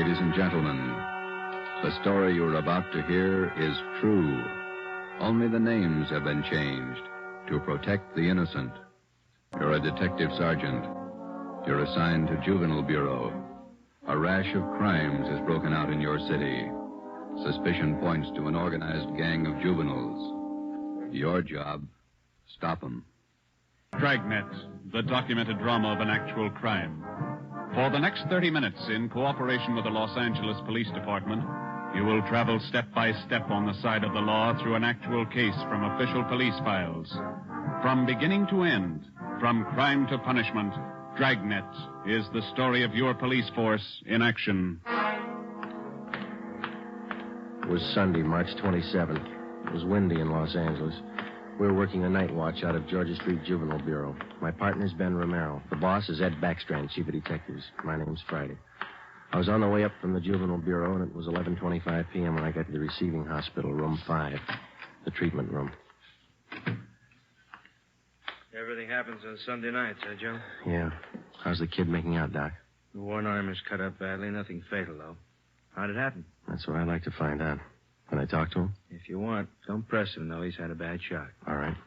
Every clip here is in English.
Ladies and gentlemen, the story you're about to hear is true. Only the names have been changed to protect the innocent. You're a detective sergeant. You're assigned to Juvenile Bureau. A rash of crimes has broken out in your city. Suspicion points to an organized gang of juveniles. Your job, stop them. Dragnet, the documented drama of an actual crime. For the next 30 minutes, in cooperation with the Los Angeles Police Department, you will travel step by step on the side of the law through an actual case from official police files. From beginning to end, from crime to punishment, Dragnet is the story of your police force in action. It was Sunday, March 27th. It was windy in Los Angeles. We were working a night watch out of Georgia Street Juvenile Bureau. My partner's Ben Romero. The boss is Ed Backstrand, chief of detectives. My name's Friday. I was on the way up from the Juvenile Bureau, and it was 11:25 p.m. when I got to the receiving hospital, room 5, the treatment room. Everything happens on Sunday nights, huh, Joe? Yeah. How's the kid making out, Doc? One arm is cut up badly. Nothing fatal, though. How'd it happen? That's what I'd like to find out. Can I talk to him? If you want. Don't press him, though. He's had a bad shock. All right.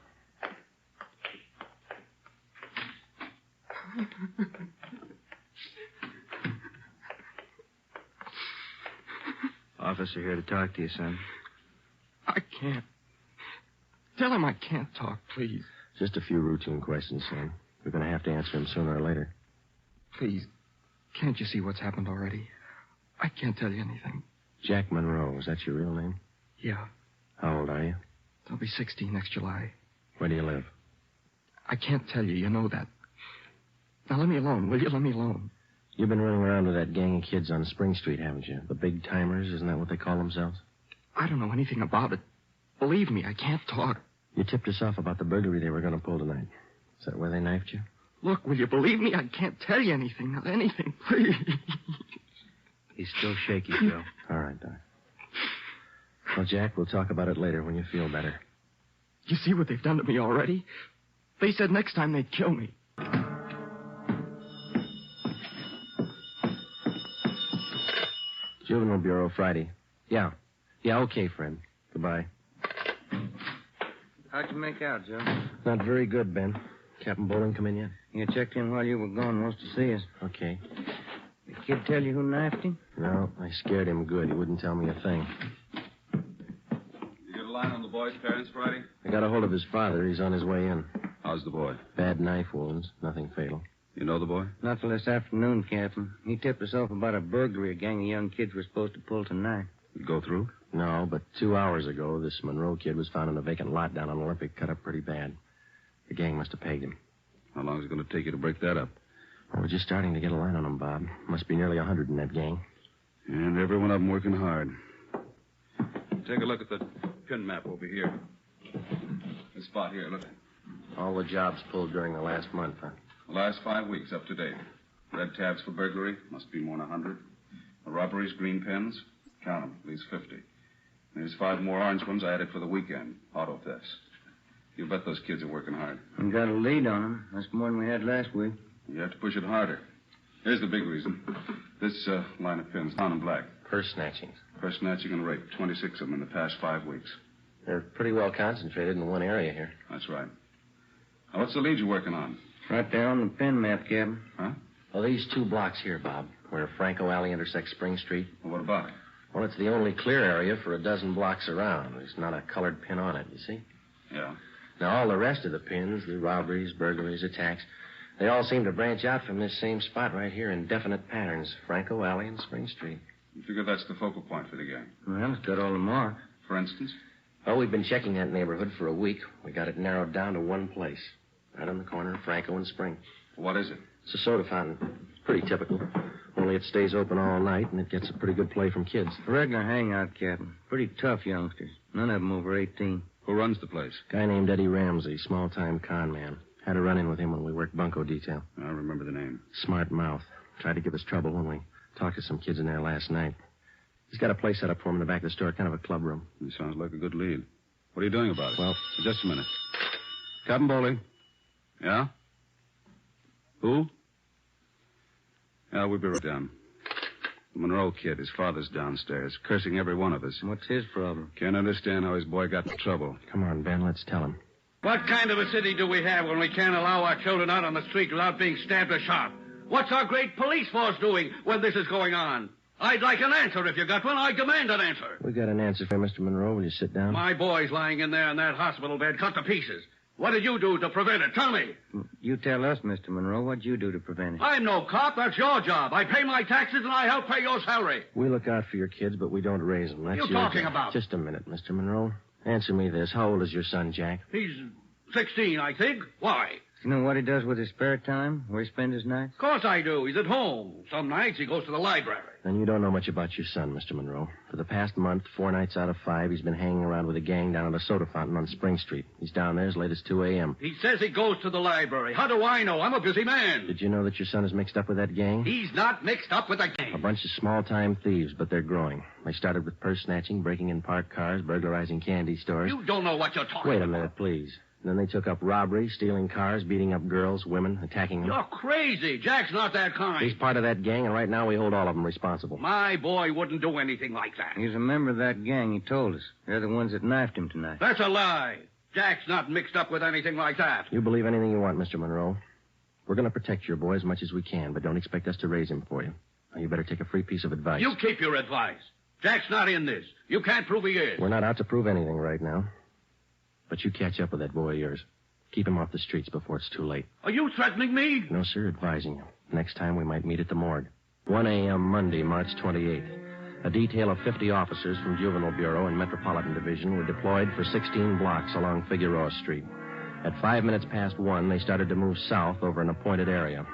Officer here to talk to you, son. I can't. Tell him I can't talk, please. Just a few routine questions, son. We're going to have to answer them sooner or later. Please. Can't you see what's happened already? I can't tell you anything. Jack Monroe, is that your real name? Yeah. How old are you? I'll be 16 next July. Where do you live? I can't tell you. You know that. Now, let me alone, will you? Let me alone. You've been running around with that gang of kids on Spring Street, haven't you? The big timers, isn't that what they call themselves? I don't know anything about it. Believe me, I can't talk. You tipped us off about the burglary they were going to pull tonight. Is that where they knifed you? Look, will you believe me? I can't tell you anything. Not anything, please. He's still shaky, Joe. All right, Doc. Well, Jack, we'll talk about it later when you feel better. You see what they've done to me already? They said next time they'd kill me. Juvenile Bureau, Friday. Yeah. Yeah, okay, friend. Goodbye. How'd you make out, Joe? Not very good, Ben. Captain Bowling come in yet? You checked in while you were gone. Wants to see us. Okay. The kid tell you who knifed him? No, I scared him good. He wouldn't tell me a thing. You get a line on the boy's parents, Friday? I got a hold of his father. He's on his way in. How's the boy? Bad knife wounds. Nothing fatal. You know the boy? Not till this afternoon, Captain. He tipped us off about a burglary a gang of young kids were supposed to pull tonight. Did it go through? No, but 2 hours ago, this Monroe kid was found in a vacant lot down on Olympic, cut up pretty bad. The gang must have pegged him. How long is it going to take you to break that up? Well, we're just starting to get a line on him, Bob. Must be nearly 100 in that gang. And every one of them working hard. Take a look at the pin map over here. This spot here, look. All the jobs pulled during the last month, huh? The last 5 weeks up to date. Red tabs for burglary, must be more than 100. The robberies, green pens, count them, at least 50. There's 5 more orange ones I added for the weekend, auto thefts. You bet those kids are working hard. We got a lead on them. That's more than we had last week. You have to push it harder. Here's the big reason. This line of pins, down in black. Purse snatchings. Purse snatching and rape, 26 of them in the past 5 weeks. They're pretty well concentrated in one area here. That's right. Now, what's the lead you're working on? Right there on the pin map, Captain. Huh? Well, these 2 blocks here, Bob, where Franco Alley intersects Spring Street. Well, what about it? Well, it's the only clear area for a dozen blocks around. There's not a colored pin on it, you see? Yeah. Now, all the rest of the pins, the robberies, burglaries, attacks, they all seem to branch out from this same spot right here in definite patterns. Franco Alley and Spring Street. You figure that's the focal point for the gang? Well, it's got all the marks. For instance? Well, we've been checking that neighborhood for a week. We got it narrowed down to one place. Right on the corner of Franco and Spring. What is it? It's a soda fountain. It's pretty typical. Only it stays open all night, and it gets a pretty good play from kids. A regular hangout, Captain. Pretty tough youngsters. None of them over 18. Who runs the place? Guy named Eddie Ramsey, small-time con man. Had a run-in with him when we worked bunco detail. I remember the name. Smart mouth. Tried to give us trouble when we talked to some kids in there last night. He's got a place set up for him in the back of the store, kind of a club room. He sounds like a good lead. What are you doing about it? Well, just a minute. Captain Bowling. Yeah? Who? Yeah, we'll be right down. The Monroe kid, his father's downstairs, cursing every one of us. What's his problem? Can't understand how his boy got in trouble. Come on, Ben, let's tell him. What kind of a city do we have when we can't allow our children out on the street without being stabbed or shot? What's our great police force doing when this is going on? I'd like an answer if you got one. I demand an answer. We got an answer for Mr. Monroe. Will you sit down? My boy's lying in there in that hospital bed, cut to pieces. What did you do to prevent it? Tell me. You tell us, Mr. Monroe, what'd you do to prevent it? I'm no cop. That's your job. I pay my taxes and I help pay your salary. We look out for your kids, but we don't raise them. That's What are you your talking job. about? Just a minute, Mr. Monroe. Answer me this. How old is your son, Jack? He's 16, I think. Why? You know what he does with his spare time? Where he spends his nights? Of course I do. He's at home. Some nights he goes to the library. Then you don't know much about your son, Mr. Monroe. For the past month, 4 nights out of 5, he's been hanging around with a gang down at a soda fountain on Spring Street. He's down there as late as 2 a.m. He says he goes to the library. How do I know? I'm a busy man. Did you know that your son is mixed up with that gang? He's not mixed up with the gang. A bunch of small-time thieves, but they're growing. They started with purse snatching, breaking in parked cars, burglarizing candy stores. You don't know what you're talking Wait about. a minute, please. Then they took up robbery, stealing cars, beating up girls, women, attacking them. You're crazy. Jack's not that kind. He's part of that gang, and right now we hold all of them responsible. My boy wouldn't do anything like that. He's a member of that gang, he told us. They're the ones that knifed him tonight. That's a lie. Jack's not mixed up with anything like that. You believe anything you want, Mr. Monroe. We're going to protect your boy as much as we can, but don't expect us to raise him for you. Now, you better take a free piece of advice. You keep your advice. Jack's not in this. You can't prove he is. We're not out to prove anything right now. But you catch up with that boy of yours. Keep him off the streets before it's too late. Are you threatening me? No, sir, advising you. Next time we might meet at the morgue. 1 a.m. Monday, March 28th. A detail of 50 officers from Juvenile Bureau and Metropolitan Division were deployed for 16 blocks along Figueroa Street. At 5 minutes past 1, they started to move south over an appointed area.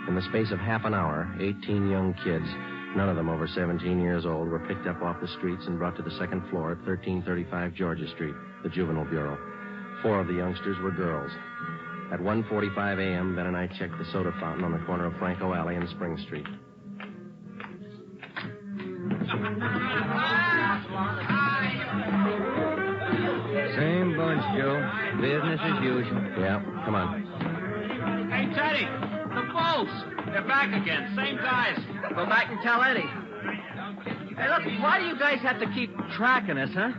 In the space of half an hour, 18 young kids, none of them over 17 years old, were picked up off the streets and brought to the second floor at 1335 Georgia Street, the Juvenile Bureau. 4 of the youngsters were girls. At 1:45 a.m., Ben and I checked the soda fountain on the corner of Franco Alley and Spring Street. Same bunch, Joe. Business as usual. Yeah, come on. Hey, Teddy, the Bulls. They're back again. Same guys. Go back and tell Eddie. Hey, look, why do you guys have to keep tracking us, huh?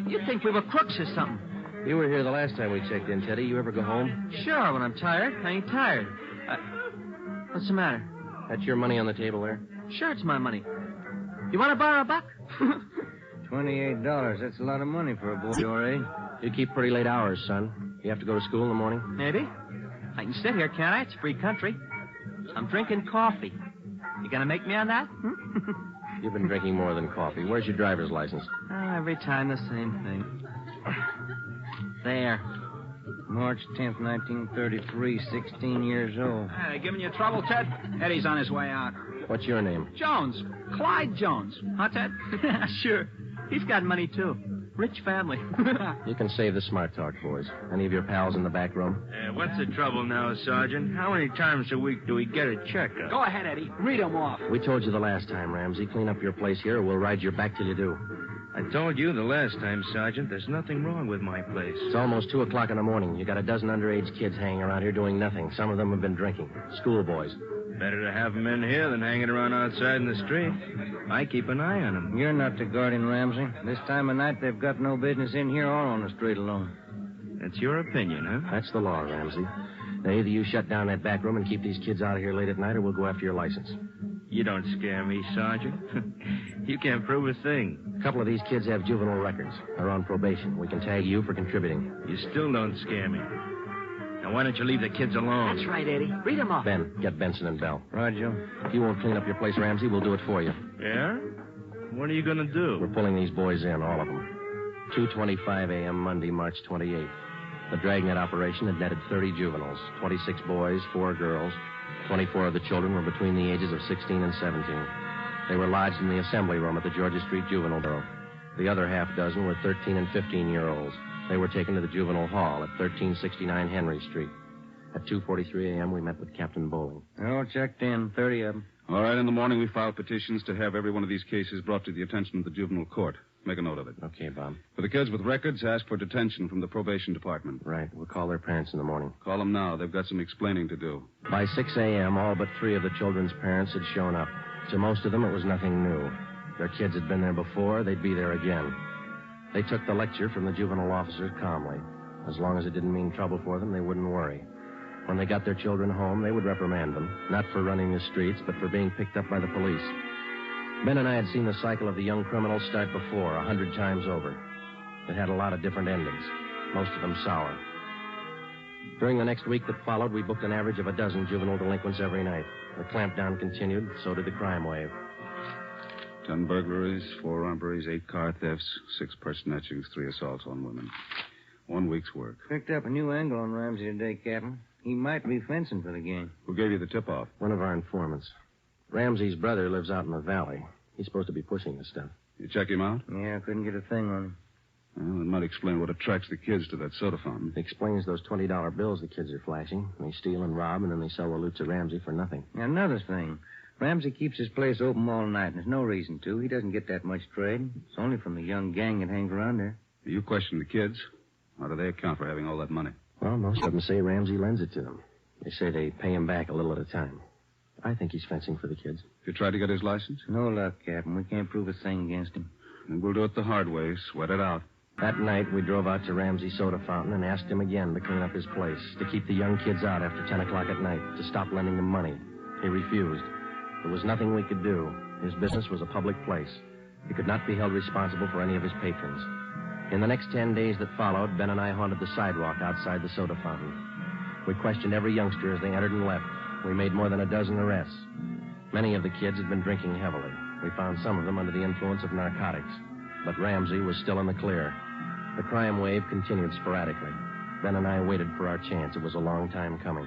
You'd think we were crooks or something. You were here the last time we checked in, Teddy. You ever go home? Sure, when I'm tired. I ain't tired. What's the matter? That's your money on the table there? Sure, it's my money. You want to borrow a buck? $28. That's a lot of money for a boy your age. You keep pretty late hours, son. You have to go to school in the morning? Maybe. I can sit here, can't I? It's free country. I'm drinking coffee. You gonna make me on that? You've been drinking more than coffee. Where's your driver's license? Every time the same thing. There. March 10th, 1933, 16 years old. Hey, giving you trouble, Ted? Eddie's on his way out. What's your name? Jones. Clyde Jones. Huh, Ted? Sure. He's got money, too. Rich family. You can save the smart talk, boys. Any of your pals in the back room? What's the trouble now, Sergeant? How many times a week do we get a checkup? Go ahead, Eddie. Read them off. We told you the last time, Ramsey. Clean up your place here or we'll ride your back till you do. I told you the last time, Sergeant, there's nothing wrong with my place. It's almost 2 o'clock in the morning. You got a dozen underage kids hanging around here doing nothing. Some of them have been drinking. Schoolboys. Better to have them in here than hanging around outside in the street. I keep an eye on them. You're not the guardian, Ramsey. This time of night, they've got no business in here or on the street alone. That's your opinion, huh? That's the law, Ramsey. Now, either you shut down that back room and keep these kids out of here late at night, or we'll go after your license. You don't scare me, Sergeant. You can't prove a thing. A couple of these kids have juvenile records. They're on probation. We can tag you for contributing. You still don't scare me. Now, why don't you leave the kids alone? That's right, Eddie. Read them off. Ben, get Benson and Bell. Roger. If you won't clean up your place, Ramsey, we'll do it for you. Yeah? What are you going to do? We're pulling these boys in, all of them. 2:25 a.m. Monday, March 28th. The Dragnet operation had netted 30 juveniles, 26 boys, 4 girls. 24 of the children were between the ages of 16 and 17. They were lodged in the assembly room at the Georgia Street Juvenile Bureau. The other half dozen were 13 and 15-year-olds. They were taken to the juvenile hall at 1369 Henry Street. At 2:43 a.m., we met with Captain Bowling. They're all checked in, 30 of them. All right, in the morning we filed petitions to have every one of these cases brought to the attention of the juvenile court. Make a note of it. Okay, Bob. For the kids with records, ask for detention from the probation department. Right. We'll call their parents in the morning. Call them now. They've got some explaining to do. By 6 a.m., all but 3 of the children's parents had shown up. To most of them, it was nothing new. Their kids had been there before. They'd be there again. They took the lecture from the juvenile officers calmly. As long as it didn't mean trouble for them, they wouldn't worry. When they got their children home, they would reprimand them, not for running the streets, but for being picked up by the police. Ben and I had seen the cycle of the young criminals start before, 100 times over. It had a lot of different endings, most of them sour. During the next week that followed, we booked an average of a dozen juvenile delinquents every night. The clampdown continued, so did the crime wave. 10 burglaries, 4 robberies, 8 car thefts, 6 person etchings, 3 assaults on women. 1 week's work. Picked up a new angle on Ramsey today, Captain. He might be fencing for the game. Who gave you the tip-off? One of our informants. Ramsey's brother lives out in the valley. He's supposed to be pushing this stuff. You check him out? Yeah, I couldn't get a thing on him. Well, it might explain what attracts the kids to that soda fountain. It explains those $20 bills the kids are flashing. They steal and rob, and then they sell the loot to Ramsey for nothing. Another thing. Ramsey keeps his place open all night, and there's no reason to. He doesn't get that much trade. It's only from the young gang that hangs around there. You question the kids. How do they account for having all that money? Well, most of them say Ramsey lends it to them. They say they pay him back a little at a time. I think he's fencing for the kids. You tried to get his license? No luck, Captain. We can't prove a thing against him. Then we'll do it the hard way. Sweat it out. That night, we drove out to Ramsey's soda fountain and asked him again to clean up his place, to keep the young kids out after 10 o'clock at night, to stop lending them money. He refused. There was nothing we could do. His business was a public place. He could not be held responsible for any of his patrons. In the next 10 days that followed, Ben and I haunted the sidewalk outside the soda fountain. We questioned every youngster as they entered and left. We made more than a dozen arrests. Many of the kids had been drinking heavily. We found some of them under the influence of narcotics. But Ramsey was still in the clear. The crime wave continued sporadically. Ben and I waited for our chance. It was a long time coming.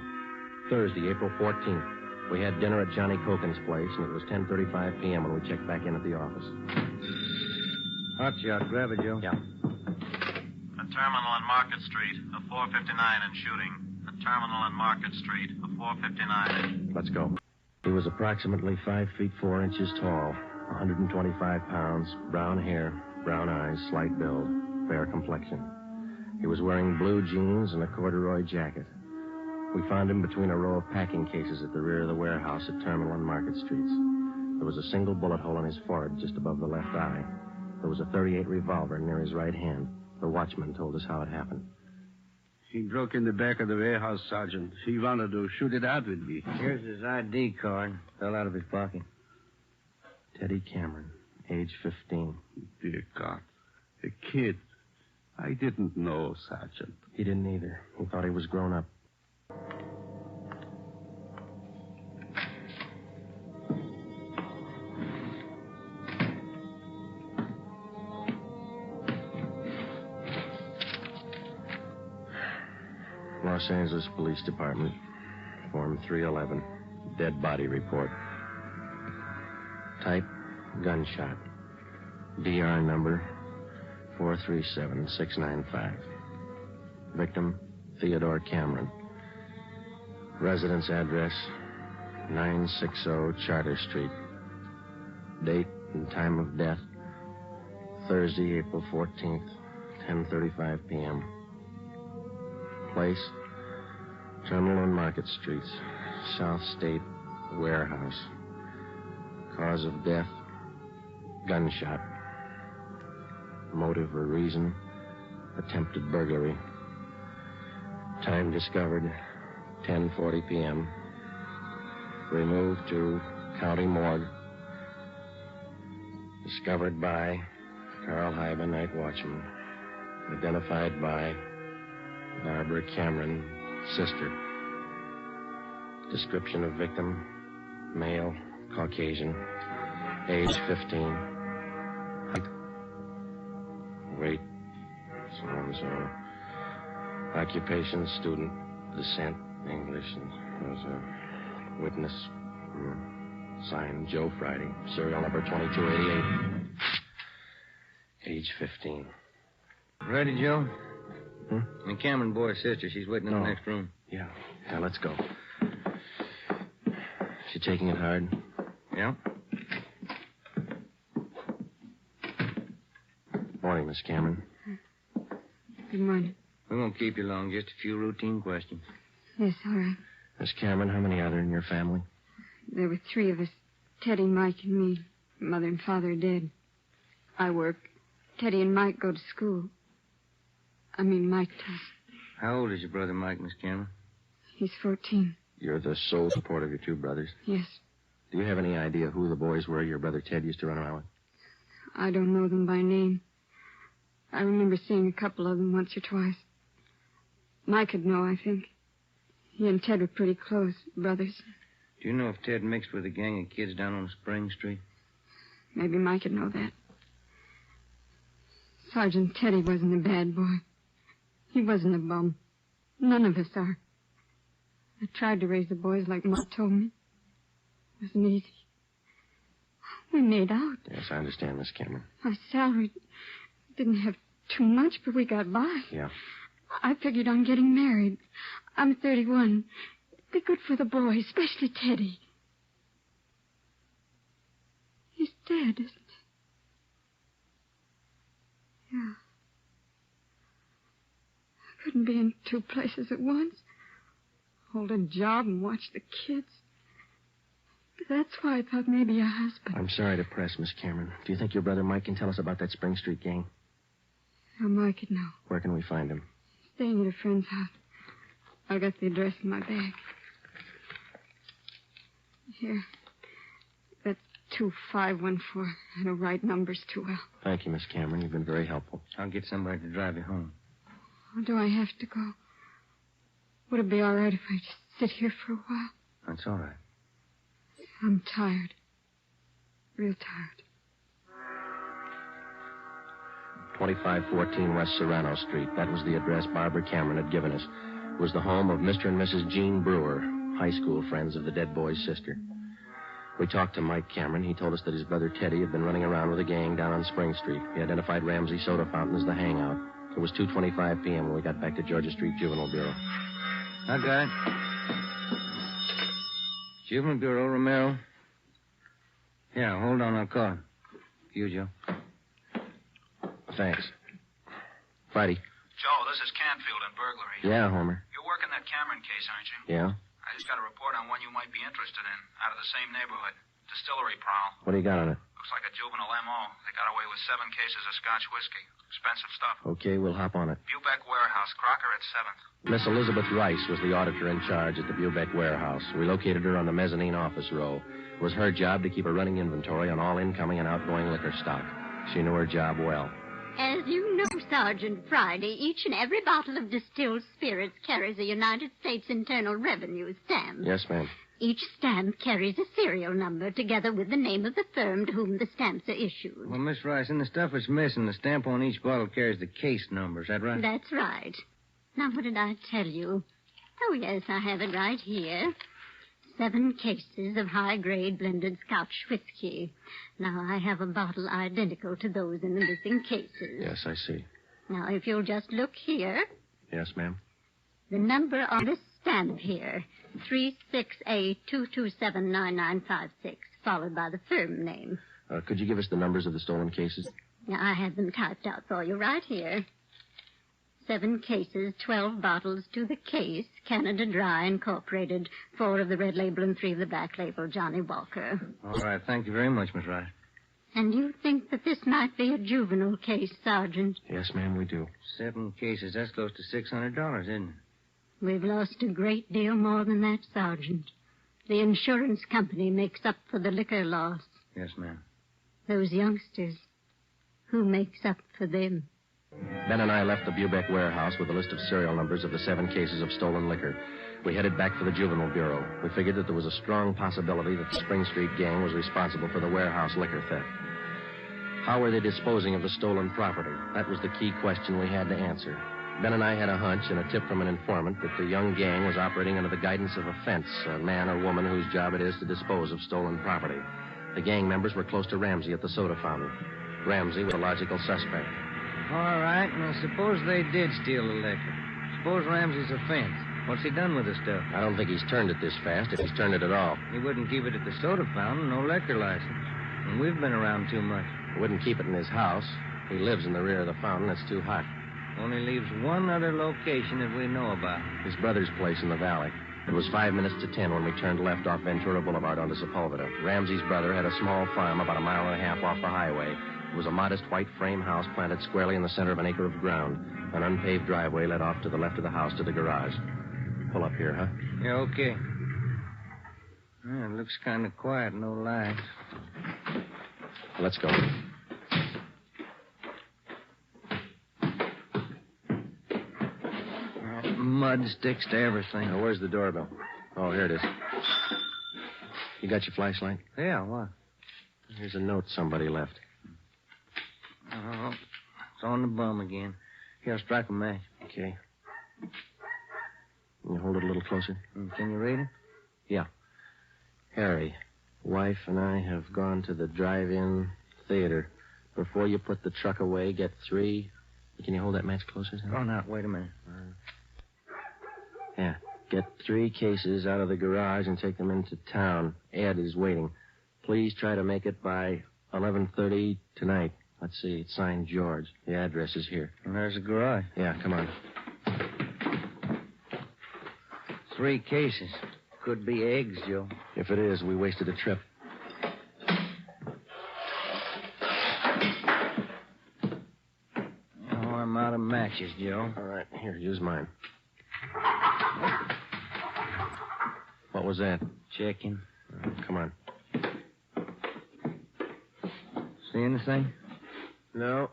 Thursday, April 14th. We had dinner at Johnny Cokin's place, and it was 10:35 p.m. when we checked back in at the office. Hot shot. Grab it, Joe. Yeah. A terminal on Market Street, a 459 and shooting. A terminal on Market Street, a 459. Let's go. He was approximately 5 feet 4 inches tall, 125 pounds, brown hair, brown eyes, slight build, fair complexion. He was wearing blue jeans and a corduroy jacket. We found him between a row of packing cases at the rear of the warehouse at Terminal and Market Streets. There was a single bullet hole in his forehead just above the left eye. There was a .38 revolver near his right hand. The watchman told us how it happened. He broke in the back of the warehouse, Sergeant. He wanted to shoot it out with me. Here's his ID card. Fell out of his pocket. Teddy Cameron, age 15. Dear God. A kid. I didn't know, Sergeant. He didn't either. He thought he was grown up. Los Angeles Police Department, Form 311, dead body report. Type, gunshot. DR number, 437695. Victim, Theodore Cameron. Residence address, 960 Charter Street. Date and time of death, Thursday, April 14th, 10:35 p.m. Place, Terminal and Market Streets, South State Warehouse. Cause of death, gunshot. Motive or reason, attempted burglary. Time discovered, 10:40 p.m. Removed to County Morgue. Discovered by Carl Hyben, night watchman. Identified by Barbara Cameron, sister. Description of victim, male, Caucasian, age 15. Height, weight, so-and-so. Occupation, student, descent, English, and there's a witness. Signed Joe Friday, serial number 2288. Age 15. Ready, Joe? Hmm? The Cameron boy's sister. She's waiting in the next room. Yeah, let's go. She taking it hard? Yeah. Morning, Miss Cameron. Good morning. We won't keep you long. Just a few routine questions. Yes, all right. Miss Cameron, how many are there in your family? There were 3 of us. Teddy, Mike, and me. Mother and Father are dead. I work. Teddy and Mike go to school. I mean, Mike does. How old is your brother, Mike, Miss Cameron? He's 14. You're the sole support of your two brothers. Yes. Do you have any idea who the boys were your brother Ted used to run around with? I don't know them by name. I remember seeing a couple of them once or twice. Mike would know, I think. He and Ted were pretty close, brothers. Do you know if Ted mixed with a gang of kids down on Spring Street? Maybe Mike would know that. Sergeant Teddy wasn't a bad boy. He wasn't a bum. None of us are. I tried to raise the boys like Ma told me. It wasn't easy. We made out. Yes, I understand, Miss Cameron. Our salary didn't have too much, but we got by. Yeah. I figured on getting married. I'm 31. It'd be good for the boys, especially Teddy. He's dead, isn't he? Yeah. I couldn't be in two places at once. Hold a job and watch the kids. That's why I thought maybe a husband. I'm sorry to press, Miss Cameron. Do you think your brother Mike can tell us about that Spring Street gang? How Mike could know. Where can we find him? Staying at a friend's house. I got the address in my bag. Here. That's 2514. I don't write numbers too well. Thank you, Miss Cameron. You've been very helpful. I'll get somebody to drive you home. Or do I have to go? Would it be all right if I just sit here for a while? That's all right. I'm tired. Real tired. 2514 West Serrano Street. That was the address Barbara Cameron had given us. It was the home of Mr. and Mrs. Jean Brewer, high school friends of the dead boy's sister. We talked to Mike Cameron. He told us that his brother Teddy had been running around with a gang down on Spring Street. He identified Ramsey Soda Fountain as the hangout. It was 2:25 p.m. when we got back to Georgia Street Juvenile Bureau. I got it. Juvenile Bureau, Romero. Yeah, hold on, I'll call him. You, Joe. Thanks. Friday. Joe, this is Canfield in burglary. Yeah, Homer. You're working that Cameron case, aren't you? Yeah? I just got a report on one you might be interested in, out of the same neighborhood. Distillery prowl. What do you got on it? Looks like a juvenile M.O. They got away with 7 cases of Scotch whiskey. Expensive stuff. Okay, we'll hop on it. Bubeck Warehouse, Crocker at 7th. Miss Elizabeth Rice was the auditor in charge at the Bubeck Warehouse. We located her on the mezzanine office row. It was her job to keep a running inventory on all incoming and outgoing liquor stock. She knew her job well. As you know, Sergeant Friday, each and every bottle of distilled spirits carries a United States Internal Revenue stamp. Yes, ma'am. Each stamp carries a serial number together with the name of the firm to whom the stamps are issued. Well, Miss Rice, in the stuff that's missing, the stamp on each bottle carries the case number. Is that right? That's right. Now, what did I tell you? Oh, yes, I have it right here. 7 cases of high-grade blended Scotch whiskey. Now, I have a bottle identical to those in the missing cases. Yes, I see. Now, if you'll just look here. Yes, ma'am. The number on this stamp here, 36A2279956, followed by the firm name. Could you give us the numbers of the stolen cases? Now, I have them typed out for you right here. 7 cases, 12 bottles to the case, Canada Dry Incorporated, 4 of the red label and 3 of the black label, Johnny Walker. All right, thank you very much, Miss Rice. And you think that this might be a juvenile case, Sergeant? Yes, ma'am, we do. 7 cases, that's close to $600, isn't it? We've lost a great deal more than that, Sergeant. The insurance company makes up for the liquor loss. Yes, ma'am. Those youngsters, who makes up for them? Ben and I left the Bubeck warehouse with a list of serial numbers of the 7 cases of stolen liquor. We headed back for the Juvenile Bureau. We figured that there was a strong possibility that the Spring Street gang was responsible for the warehouse liquor theft. How were they disposing of the stolen property? That was the key question we had to answer. Ben and I had a hunch and a tip from an informant that the young gang was operating under the guidance of a fence, a man or woman whose job it is to dispose of stolen property. The gang members were close to Ramsey at the soda fountain. Ramsey was a logical suspect. All right, now suppose they did steal the liquor. Suppose Ramsey's a fence. What's he done with the stuff? I don't think he's turned it this fast, if he's turned it at all. He wouldn't keep it at the soda fountain, no liquor license. And we've been around too much. He wouldn't keep it in his house. He lives in the rear of the fountain. It's too hot. Only leaves one other location that we know about. His brother's place in the valley. It was 5 minutes to 10 when we turned left off Ventura Boulevard onto Sepulveda. Ramsey's brother had a small farm about a mile and a half off the highway. It was a modest white frame house planted squarely in the center of an acre of ground. An unpaved driveway led off to the left of the house to the garage. Pull up here, huh? Yeah, okay. It looks kind of quiet, no lights. Let's go. Mud sticks to everything. Now, where's the doorbell? Oh, here it is. You got your flashlight? Yeah, what? Here's a note somebody left. Oh, it's on the bum again. Here, I'll strike a match. Okay. Can you hold it a little closer? Can you read it? Yeah. Harry, wife and I have gone to the drive-in theater. Before you put the truck away, get 3... Can you hold that match closer? Oh, now, wait a minute. Yeah. Get 3 cases out of the garage and take them into town. Ed is waiting. Please try to make it by 11:30 tonight. Let's see. It's signed George. The address is here. And there's the garage. Yeah, come on. 3 cases. Could be eggs, Joe. If it is, we wasted a trip. Oh, I'm out of matches, Joe. All right, here, use mine. What was that? Checking. Come on. See anything? No.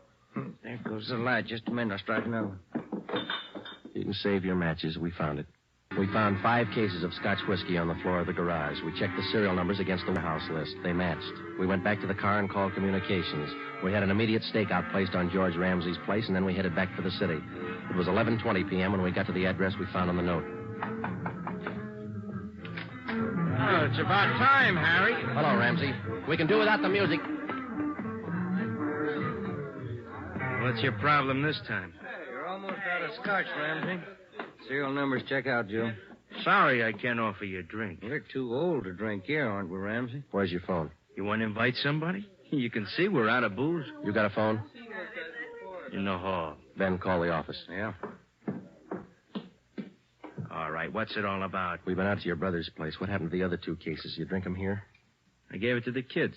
There goes the light. Just a minute, I'll strike another one. You can save your matches. We found it. We found 5 cases of Scotch whiskey on the floor of the garage. We checked the serial numbers against the warehouse list. They matched. We went back to the car and called communications. We had an immediate stakeout placed on George Ramsey's place, and then we headed back for the city. It was 11:20 p.m. when we got to the address we found on the note. Oh, it's about time, Harry. Hello, Ramsey. We can do without the music. What's your problem this time? Hey, you're almost out of scotch, Ramsey. Serial numbers check out, Joe. Sorry I can't offer you a drink. We're too old to drink here, aren't we, Ramsey? Where's your phone? You want to invite somebody? You can see we're out of booze. You got a phone? In the hall. Ben, call the office. Yeah. All right, what's it all about? We've been out to your brother's place. What happened to the other 2 cases? You drink them here? I gave it to the kids.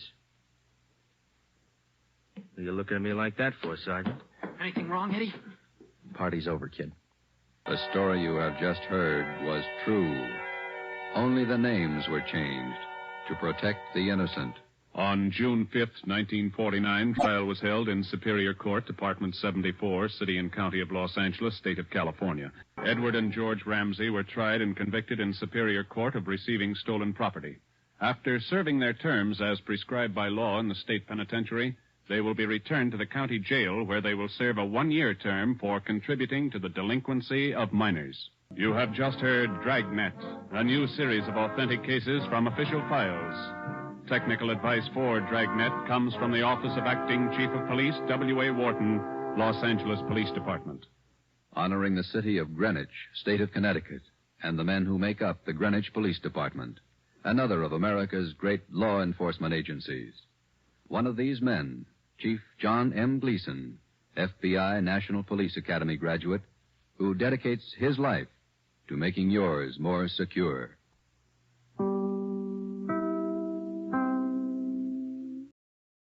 What are you looking at me like that for, Sergeant? Anything wrong, Eddie? Party's over, kid. The story you have just heard was true. Only the names were changed to protect the innocent. On June 5th, 1949, trial was held in Superior Court, Department 74, City and County of Los Angeles, State of California. Edward and George Ramsey were tried and convicted in Superior Court of receiving stolen property. After serving their terms as prescribed by law in the state penitentiary, they will be returned to the county jail where they will serve a 1-year term for contributing to the delinquency of minors. You have just heard Dragnet, a new series of authentic cases from official files. Technical advice for Dragnet comes from the Office of Acting Chief of Police, W.A. Wharton, Los Angeles Police Department. Honoring the city of Greenwich, state of Connecticut, and the men who make up the Greenwich Police Department, another of America's great law enforcement agencies. One of these men, Chief John M. Gleason, FBI National Police Academy graduate, who dedicates his life to making yours more secure.